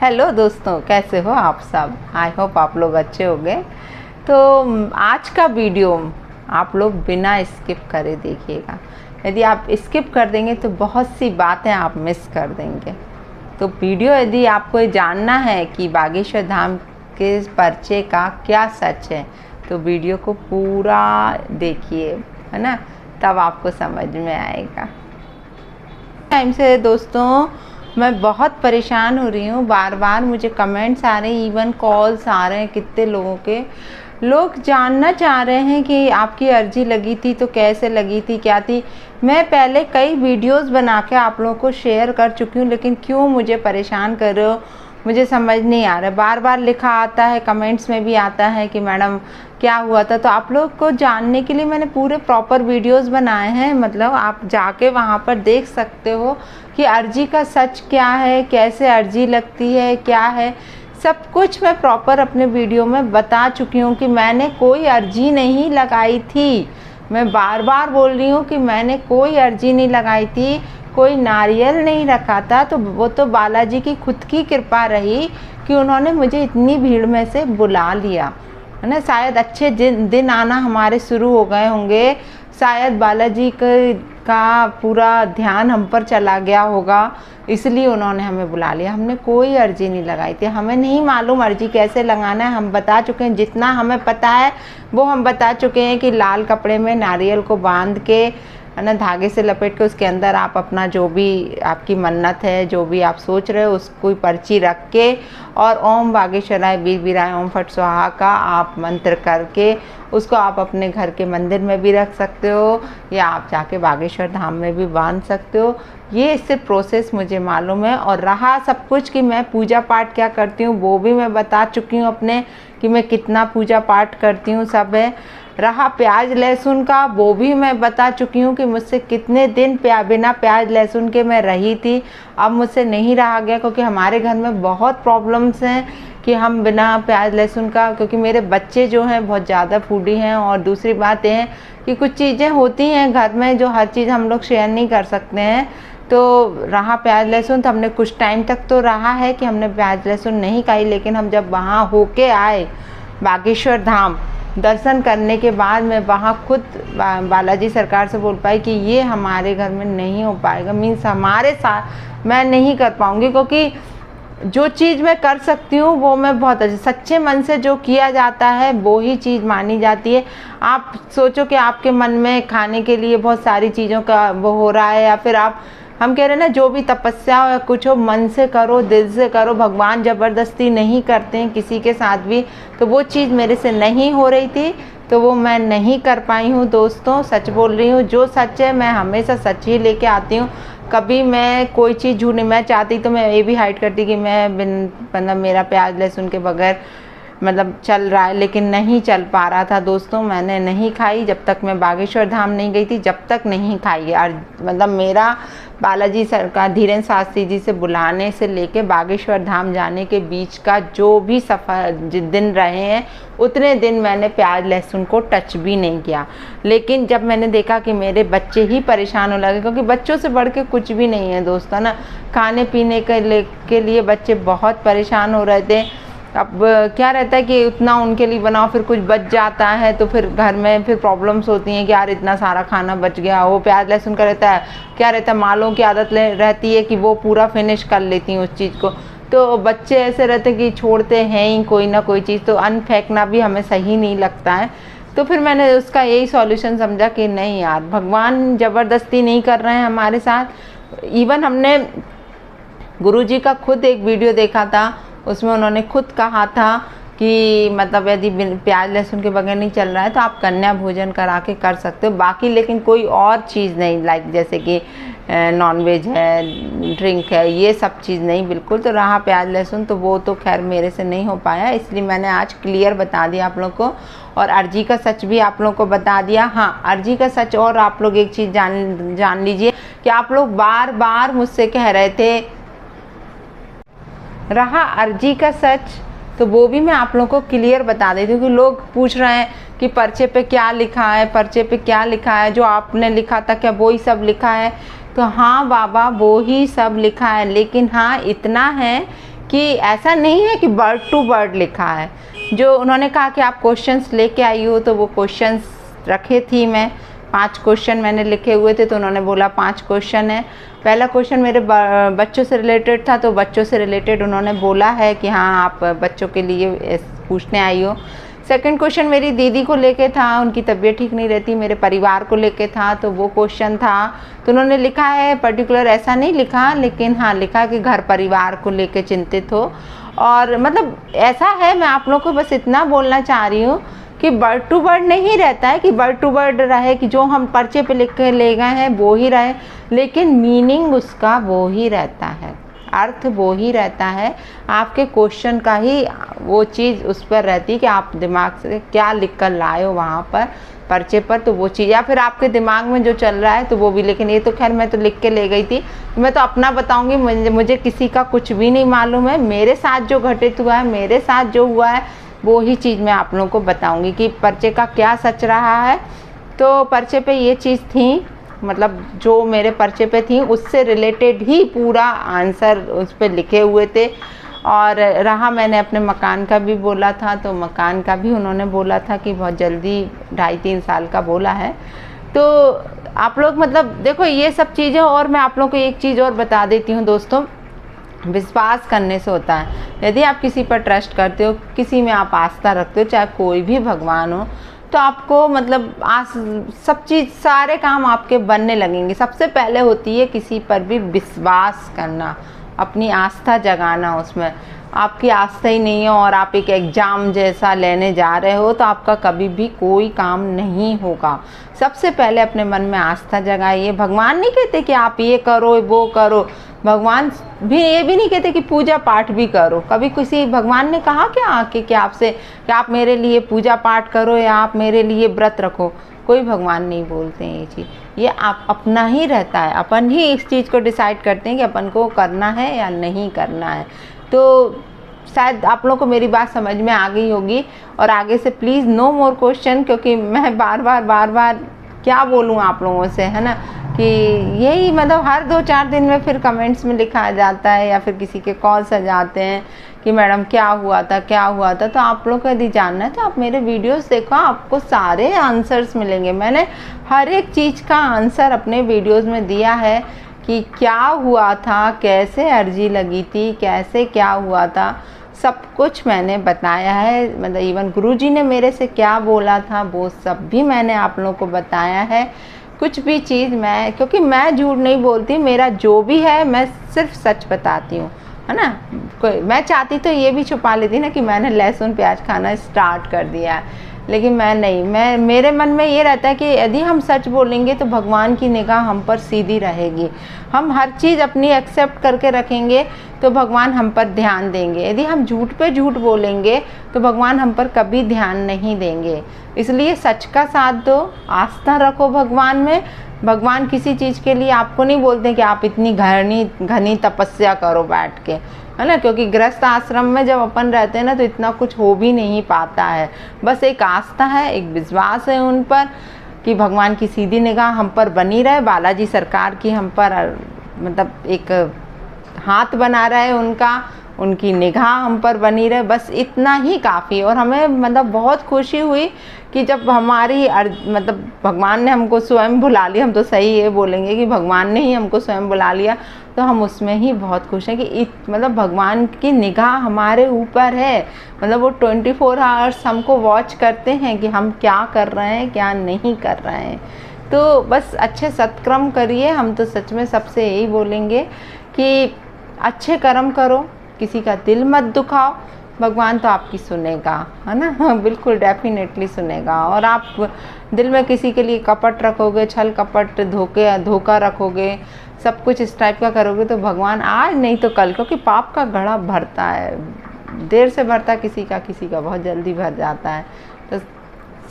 Hello दोस्तों, कैसे हो आप सब। आई होप आप लोग अच्छे होंगे। तो आज का वीडियो आप लोग बिना स्किप करे देखिएगा। यदि आप स्किप कर देंगे तो बहुत सी बातें आप मिस कर देंगे। तो वीडियो यदि आपको जानना है कि बागेश्वर धाम के पर्चे का क्या सच है तो वीडियो को पूरा देखिए, है ना, तब आपको समझ में आएगा। टाइम से दोस्तों मैं बहुत परेशान हो रही हूँ। बार बार मुझे कमेंट्स आ रहे हैं, इवन कॉल्स आ रहे हैं। कितने लोगों के लोग जानना चाह रहे हैं कि आपकी अर्जी लगी थी तो कैसे लगी थी, क्या थी। मैं पहले कई वीडियोस बना के आप लोगों को शेयर कर चुकी हूँ, लेकिन क्यों मुझे परेशान कर रहे हो मुझे समझ नहीं आ रहा है। बार बार लिखा आता है, कमेंट्स में भी आता है कि मैडम क्या हुआ था। तो आप लोग को जानने के लिए मैंने पूरे प्रॉपर वीडियोस बनाए हैं। मतलब आप जाके वहाँ पर देख सकते हो कि अर्जी का सच क्या है, कैसे अर्जी लगती है, क्या है, सब कुछ मैं प्रॉपर अपने वीडियो में बता चुकी हूँ कि मैंने कोई अर्जी नहीं लगाई थी। मैं बार बार बोल रही हूँ कि मैंने कोई अर्जी नहीं लगाई थी, कोई नारियल नहीं रखा था। तो वो तो बालाजी की खुद की कृपा रही कि उन्होंने मुझे इतनी भीड़ में से बुला लिया, है ना। शायद अच्छे दिन आना हमारे शुरू हो गए होंगे, शायद बालाजी का पूरा ध्यान हम पर चला गया होगा, इसलिए उन्होंने हमें बुला लिया। हमने कोई अर्जी नहीं लगाई थी, हमें नहीं मालूम अर्जी कैसे लगाना है। हम बता चुके हैं, जितना हमें पता है वो हम बता चुके हैं कि लाल कपड़े में नारियल को बांध के, है ना, धागे से लपेट के उसके अंदर आप अपना जो भी आपकी मन्नत है, जो भी आप सोच रहे हो, उसको पर्ची रख के और ओम बागेश्वराय वीर वीराय ओम फट स्वाहा का आप मंत्र करके उसको आप अपने घर के मंदिर में भी रख सकते हो या आप जाके बागेश्वर धाम में भी बांध सकते हो। ये सिर्फ प्रोसेस मुझे मालूम है। और रहा सब कुछ कि मैं पूजा पाठ क्या करती हूँ वो भी मैं बता चुकी हूँ अपने, कि मैं कितना पूजा पाठ करती हूँ, सब है। रहा प्याज लहसुन का, वो भी मैं बता चुकी हूँ कि मुझसे कितने दिन बिना प्याज लहसुन के मैं रही थी। अब मुझसे नहीं रहा गया, क्योंकि हमारे घर में बहुत प्रॉब्लम्स हैं कि हम बिना प्याज लहसुन का, क्योंकि मेरे बच्चे जो हैं बहुत ज़्यादा फूडी हैं। और दूसरी बात यह है कि कुछ चीज़ें होती हैं घर में जो हर चीज़ हम लोग शेयर नहीं कर सकते हैं। तो रहा प्याज लहसुन, तो हमने कुछ टाइम तक तो रहा है कि हमने प्याज लहसुन नहीं खाई। लेकिन हम जब वहाँ होके आए बागेश्वर धाम दर्शन करने के बाद मैं वहाँ खुद बालाजी सरकार से बोल पाई कि ये हमारे घर में नहीं हो पाएगा, मीन्स हमारे साथ मैं नहीं कर पाऊँगी। क्योंकि जो चीज़ मैं कर सकती हूँ वो मैं बहुत अच्छे सच्चे मन से जो किया जाता है वो ही चीज़ मानी जाती है। आप सोचो कि आपके मन में खाने के लिए बहुत सारी चीज़ों का वो हो रहा है, या फिर हम कह रहे हैं ना, जो भी तपस्या हो या कुछ हो, मन से करो, दिल से करो। भगवान ज़बरदस्ती नहीं करते हैं किसी के साथ भी। तो वो चीज़ मेरे से नहीं हो रही थी, तो वो मैं नहीं कर पाई हूँ दोस्तों। सच बोल रही हूँ, जो सच है मैं हमेशा सच ही लेके आती हूँ। कभी मैं कोई चीज़ झूठ नहीं, मैं चाहती तो मैं ये भी हाइड करती कि मैं मतलब मेरा प्याज लहसुन के बगैर मतलब चल रहा है, लेकिन नहीं चल पा रहा था दोस्तों। मैंने नहीं खाई जब तक मैं बागेश्वर धाम नहीं गई थी, जब तक नहीं खाई। और मतलब मेरा बालाजी सरकार धीरेन्द्र शास्त्री जी से बुलाने से लेके बागेश्वर धाम जाने के बीच का जो भी सफ़र दिन रहे हैं, उतने दिन मैंने प्याज लहसुन को टच भी नहीं किया। लेकिन जब मैंने देखा कि मेरे बच्चे ही परेशान होने लगे, क्योंकि बच्चों से बढ़ के कुछ भी नहीं है दोस्तों ना, खाने पीने के लिए बच्चे बहुत परेशान हो रहे थे। अब क्या रहता है कि उतना उनके लिए बनाओ, फिर कुछ बच जाता है तो फिर घर में फिर प्रॉब्लम्स होती हैं कि यार इतना सारा खाना बच गया। वो प्याज लहसुन का रहता है, क्या रहता है, मालों की आदत रहती है कि वो पूरा फिनिश कर लेती हैं उस चीज़ को। तो बच्चे ऐसे रहते हैं कि छोड़ते हैं ही कोई ना कोई चीज़, तो अन्न फेंकना भी हमें सही नहीं लगता है। तो फिर मैंने उसका यही सॉल्यूशन समझा कि नहीं यार, भगवान ज़बरदस्ती नहीं कर रहे हैं हमारे साथ। इवन हमने गुरुजी का खुद एक वीडियो देखा था, उसमें उन्होंने खुद कहा था कि मतलब यदि प्याज लहसुन के बगैर नहीं चल रहा है तो आप कन्या भोजन करा के कर सकते हो, बाकी लेकिन कोई और चीज़ नहीं, लाइक जैसे कि नॉनवेज है, ड्रिंक है, ये सब चीज़ नहीं बिल्कुल। तो रहा प्याज लहसुन, तो वो तो खैर मेरे से नहीं हो पाया, इसलिए मैंने आज क्लियर बता दिया आप लोग को। और अर्जी का सच भी आप लोग को बता दिया। हाँ, अर्जी का सच और आप लोग एक चीज़ जान लीजिए कि आप लोग बार बार मुझसे कह रहे थे, रहा अर्जी का सच, तो वो भी मैं आप लोगों को क्लियर बता देती हूँ। कि लोग पूछ रहे हैं कि पर्चे पे क्या लिखा है, पर्चे पे क्या लिखा है, जो आपने लिखा था क्या वो ही सब लिखा है। तो हाँ बाबा, वो ही सब लिखा है, लेकिन हाँ इतना है कि ऐसा नहीं है कि वर्ड टू वर्ड लिखा है। जो उन्होंने कहा कि आप क्वेश्चंस लेके आई हो, तो वो क्वेश्चंस रखे थी मैं, 5 क्वेश्चन मैंने लिखे हुए थे, तो उन्होंने बोला 5 क्वेश्चन है। पहला क्वेश्चन मेरे बच्चों से रिलेटेड था, तो बच्चों से रिलेटेड उन्होंने बोला है कि हाँ आप बच्चों के लिए पूछने आई हो। सेकंड क्वेश्चन मेरी दीदी को लेके था, उनकी तबीयत ठीक नहीं रहती, मेरे परिवार को लेके था, तो वो क्वेश्चन था। तो उन्होंने लिखा है, पर्टिकुलर ऐसा नहीं लिखा, लेकिन हाँ लिखा कि घर परिवार को लेके चिंतित हो। और मतलब ऐसा है, मैं आप लोगों को बस इतना बोलना चाह रही हूँ कि वर्ड टू वर्ड नहीं रहता है कि वर्ड टू वर्ड रहे कि जो हम पर्चे पे लिख के ले गए हैं वो ही रहे, लेकिन मीनिंग उसका वो ही रहता है, अर्थ वो ही रहता है। आपके क्वेश्चन का ही वो चीज़ उस पर रहती है कि आप दिमाग से क्या लिख कर लाए हो वहाँ पर पर्चे पर, तो वो चीज़, या फिर आपके दिमाग में जो चल रहा है तो वो भी। लेकिन ये तो खैर मैं तो लिख के ले गई थी, मैं तो अपना बताऊँगी, मुझे किसी का कुछ भी नहीं मालूम है। मेरे साथ जो घटित हुआ है, मेरे साथ जो हुआ है, वो ही चीज़ मैं आप लोगों को बताऊँगी कि पर्चे का क्या सच रहा है। तो पर्चे पे ये चीज़ थी, मतलब जो मेरे पर्चे पे थी उससे रिलेटेड ही पूरा आंसर उस पर लिखे हुए थे। और रहा, मैंने अपने मकान का भी बोला था, तो मकान का भी उन्होंने बोला था कि बहुत जल्दी 2.5-3 साल का बोला है। तो आप लोग मतलब देखो ये सब चीज़ें। और मैं आप लोगों को एक चीज़ और बता देती हूँ दोस्तों, विश्वास करने से होता है। यदि आप किसी पर ट्रस्ट करते हो, किसी में आप आस्था रखते हो, चाहे कोई भी भगवान हो, तो आपको मतलब सब चीज़, सारे काम आपके बनने लगेंगे। सबसे पहले होती है किसी पर भी विश्वास करना, अपनी आस्था जगाना उसमें। आपकी आस्था ही नहीं है और आप एक एग्ज़ाम जैसा लेने जा रहे हो, तो आपका कभी भी कोई काम नहीं होगा। सबसे पहले अपने मन में आस्था जगाइए। भगवान नहीं कहते कि आप ये करो वो करो, भगवान भी ये भी नहीं कहते कि पूजा पाठ भी करो। कभी किसी भगवान ने कहा क्या आके कि आपसे कि आप मेरे लिए पूजा पाठ करो या आप मेरे लिए व्रत रखो? कोई भगवान नहीं बोलते हैं ये चीज़। ये आप अपना ही रहता है, अपन ही इस चीज़ को डिसाइड करते हैं कि अपन को करना है या नहीं करना है। तो शायद आप लोगों को मेरी बात समझ में आ गई होगी। और आगे से प्लीज़ नो मोर क्वेश्चन, क्योंकि मैं बार बार क्या बोलूँ आप लोगों से, है ना, कि यही मतलब हर 2-4 दिन में फिर कमेंट्स में लिखा जाता है या फिर किसी के कॉल्स आ जाते हैं कि मैडम क्या हुआ था क्या हुआ था। तो आप लोग को यदि जानना है तो आप मेरे वीडियोस देखो, आपको सारे आंसर्स मिलेंगे। मैंने हर एक चीज़ का आंसर अपने वीडियोस में दिया है कि क्या हुआ था, कैसे अर्जी लगी थी, कैसे क्या हुआ था, सब कुछ मैंने बताया है। मतलब इवन गुरुजी ने मेरे से क्या बोला था वो सब भी मैंने आप लोगों को बताया है। कुछ भी चीज़ मैं, क्योंकि मैं झूठ नहीं बोलती, मेरा जो भी है मैं सिर्फ सच बताती हूँ, है ना। कोई मैं चाहती तो ये भी छुपा लेती ना कि मैंने लहसुन प्याज खाना स्टार्ट कर दिया है, लेकिन मैं नहीं, मेरे मन में ये रहता है कि यदि हम सच बोलेंगे तो भगवान की निगाह हम पर सीधी रहेगी। हम हर चीज़ अपनी एक्सेप्ट करके रखेंगे तो भगवान हम पर ध्यान देंगे। यदि हम झूठ पे झूठ बोलेंगे तो भगवान हम पर कभी ध्यान नहीं देंगे। इसलिए सच का साथ दो, आस्था रखो भगवान में। भगवान किसी चीज़ के लिए आपको नहीं बोलते कि आप इतनी घनी तपस्या करो बैठ के, है ना, क्योंकि गृहस्थ आश्रम में जब अपन रहते हैं ना तो इतना कुछ हो भी नहीं पाता है। बस एक आस्था है, एक विश्वास है उन पर कि भगवान की सीधी निगाह हम पर बनी रहे, बालाजी सरकार की हम पर मतलब एक हाथ बना रहे उनका, उनकी निगाह हम पर बनी रहे, बस इतना ही काफ़ी। और हमें मतलब बहुत खुशी हुई कि जब हमारी मतलब भगवान ने हमको स्वयं बुला लिया, हम तो सही ये बोलेंगे कि भगवान ने ही हमको स्वयं बुला लिया, तो हम उसमें ही बहुत खुश हैं कि मतलब भगवान की निगाह हमारे ऊपर है। मतलब वो 24 आवर्स हमको वॉच करते हैं कि हम क्या कर रहे हैं क्या नहीं कर रहे हैं। तो बस अच्छे सत्कर्म करिए। हम तो सच में सबसे यही बोलेंगे कि अच्छे कर्म करो, किसी का दिल मत दुखाओ, भगवान तो आपकी सुनेगा, है ना, बिल्कुल डेफिनेटली सुनेगा। और आप दिल में किसी के लिए कपट रखोगे, छल कपट धोखा रखोगे, सब कुछ इस टाइप का करोगे तो भगवान आज नहीं तो कल, क्योंकि पाप का घड़ा भरता है, देर से भरता किसी का बहुत जल्दी भर जाता है, तो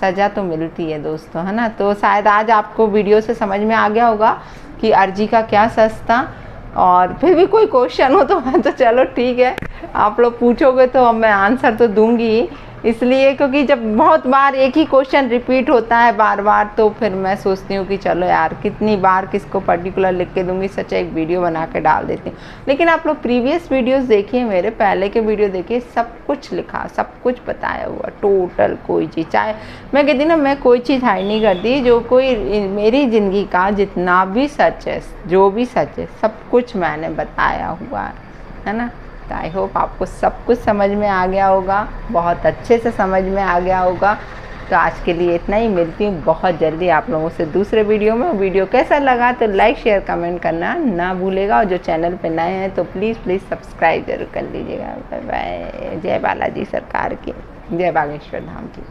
सज़ा तो मिलती है दोस्तों, है ना। तो शायद आज आपको वीडियो से समझ में आ गया होगा कि अर्जी का क्या सच था। और फिर भी कोई क्वेश्चन हो तो मैं तो चलो ठीक है, आप लोग पूछोगे तो मैं आंसर तो दूंगी, इसलिए क्योंकि जब बहुत बार एक ही क्वेश्चन रिपीट होता है बार बार, तो फिर मैं सोचती हूँ कि चलो यार कितनी बार किसको पर्टिकुलर लिख के दूंगी, सच एक वीडियो बना के डाल देती हूँ। लेकिन आप लोग प्रीवियस वीडियोस देखिए, मेरे पहले के वीडियो देखिए, सब कुछ लिखा, सब कुछ बताया हुआ, टोटल कोई चीज़, चाहे मैं कहती ना मैं कोई चीज़ हाइड नहीं करती, जो कोई मेरी ज़िंदगी का जितना भी सच है, जो भी सच है, सब कुछ मैंने बताया हुआ है ना। तो आई होप आपको सब कुछ समझ में आ गया होगा, बहुत अच्छे से समझ में आ गया होगा। तो आज के लिए इतना ही, मिलती हूँ बहुत जल्दी आप लोगों से दूसरे वीडियो में। वीडियो कैसा लगा तो लाइक शेयर कमेंट करना ना भूलेगा, और जो चैनल पे नए हैं तो प्लीज़ सब्सक्राइब जरूर कर लीजिएगा। Bye bye. जय बालाजी सरकार की, जय बागेश्वर धाम की।